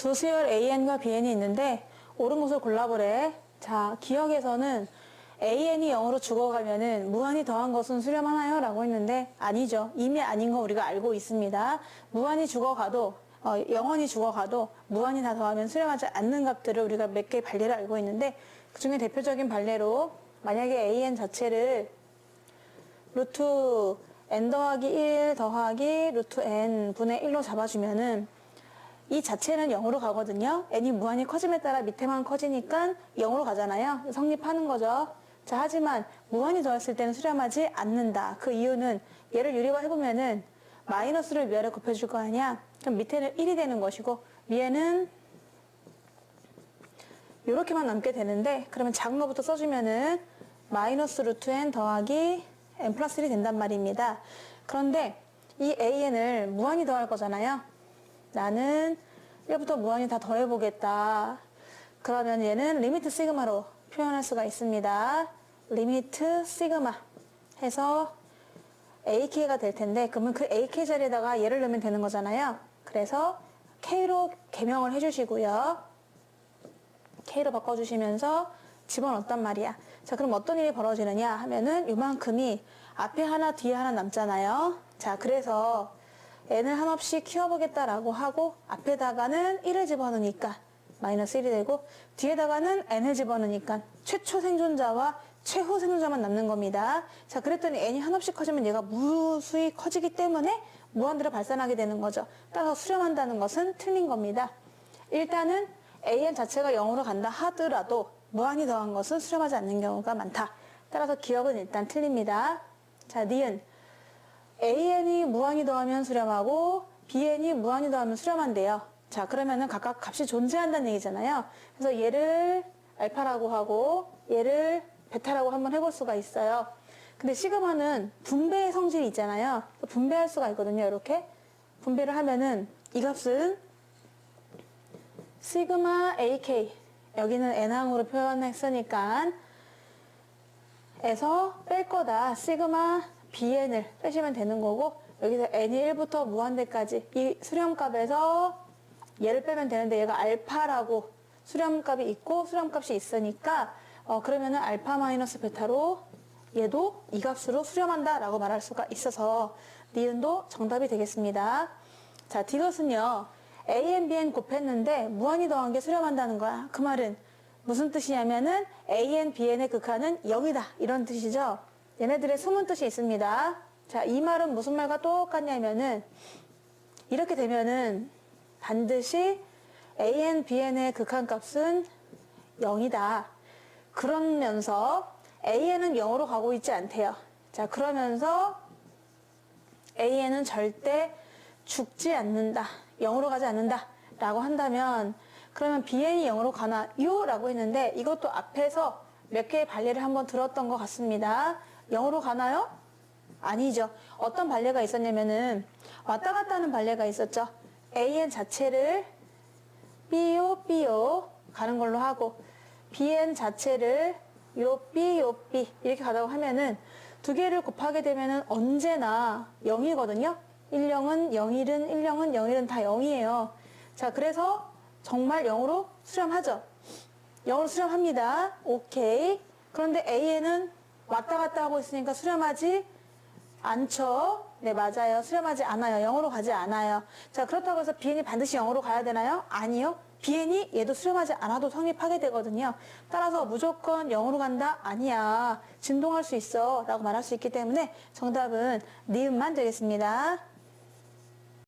두 수열 AN과 BN이 있는데 옳은 것을 골라보래. 자, 기억에서는 AN이 0으로 죽어가면은 무한히 더한 것은 수렴하나요? 라고 했는데 아니죠. 이미 아닌 거 우리가 알고 있습니다. 무한히 죽어가도 영원히 죽어가도 무한히 다 더하면 수렴하지 않는 값들을 우리가 몇 개의 발례를 알고 있는데 그 중에 대표적인 발례로 만약에 AN 자체를 루트 n 더하기 1 더하기 루트 n 분의 1로 잡아주면은 이 자체는 0으로 가거든요. n이 무한히 커짐에 따라 밑에만 커지니까 0으로 가잖아요. 성립하는 거죠. 자, 하지만 무한히 더했을 때는 수렴하지 않는다. 그 이유는 얘를 유리화해보면은 마이너스를 위아래 곱해줄 거 아니야. 그럼 밑에는 1이 되는 것이고 위에는 이렇게만 남게 되는데 그러면 작은 거부터 써주면은 마이너스 루트 n 더하기 n 플러스 1이 된단 말입니다. 그런데 이 an을 무한히 더할 거잖아요. 나는 1부터 무한히 다 더해보겠다. 그러면 얘는 리미트 시그마로 표현할 수가 있습니다. 리미트 시그마 해서 ak가 될 텐데 그러면 그 ak 자리에다가 얘를 넣으면 되는 거잖아요. 그래서 k로 개명을 해주시고요. k로 바꿔주시면서 집어넣었단 말이야. 자, 그럼 어떤 일이 벌어지느냐 하면은 요만큼이 앞에 하나 뒤에 하나 남잖아요. 자, 그래서 n을 한없이 키워보겠다라고 하고 앞에다가는 1을 집어넣으니까 마이너스 1이 되고 뒤에다가는 n을 집어넣으니까 최초 생존자와 최후 생존자만 남는 겁니다. 자, 그랬더니 n이 한없이 커지면 얘가 무수히 커지기 때문에 무한대로 발산하게 되는 거죠. 따라서 수렴한다는 것은 틀린 겁니다. 일단은 an 자체가 0으로 간다 하더라도 무한히 더한 것은 수렴하지 않는 경우가 많다. 따라서 기억은 일단 틀립니다. 자, 니은 an이 무한히 더하면 수렴하고 bn이 무한히 더하면 수렴한대요. 자, 그러면은 각각 값이 존재한다는 얘기잖아요. 그래서 얘를 알파라고 하고 얘를 베타라고 한번 해볼 수가 있어요. 근데 시그마는 분배의 성질이 있잖아요. 분배할 수가 있거든요. 이렇게 분배를 하면은 이 값은 시그마 AK 여기는 n항으로 표현했으니까 에서 뺄 거다. 시그마 bn을 빼시면 되는 거고 여기서 n이 1부터 무한대까지 이 수렴값에서 얘를 빼면 되는데 얘가 알파라고 수렴값이 있고 수렴값이 있으니까 그러면은 알파 마이너스 베타로 얘도 이 값으로 수렴한다 라고 말할 수가 있어서 니은도 정답이 되겠습니다. 자, 디귿은요 a, bn 곱했는데 무한히 더한 게 수렴한다는 거야. 그 말은 무슨 뜻이냐면은 a, bn의 극한은 0이다 이런 뜻이죠. 얘네들의 숨은 뜻이 있습니다. 자, 이 말은 무슨 말과 똑같냐면은 이렇게 되면은 반드시 a, bn의 극한값은 0이다. 그러면서 an은 0으로 가고 있지 않대요. 자, 그러면서 an은 절대 죽지 않는다. 0으로 가지 않는다. 라고 한다면 그러면 bn이 0으로 가나요? 라고 했는데 이것도 앞에서 몇 개의 발례를 한번 들었던 것 같습니다. 0으로 가나요? 아니죠. 어떤 발례가 있었냐면은 왔다 갔다 하는 발례가 있었죠. an 자체를 B요, B요 가는 걸로 하고 bn 자체를 요 B, 요 B 이렇게 가다고 하면은 두 개를 곱하게 되면은 언제나 0이거든요. 10은 0일은 10은 0일은 다 0이에요. 자, 그래서 정말 0으로 수렴하죠. 0으로 수렴합니다. 오케이. 그런데 an은 왔다 갔다 하고 있으니까 수렴하지 않죠. 네, 맞아요. 수렴하지 않아요. 0으로 가지 않아요. 자, 그렇다고 해서 bn이 반드시 0으로 가야 되나요? 아니요. bn이 얘도 수렴하지 않아도 성립하게 되거든요. 따라서 무조건 0으로 간다? 아니야. 진동할 수 있어. 라고 말할 수 있기 때문에 정답은 니은만 되겠습니다.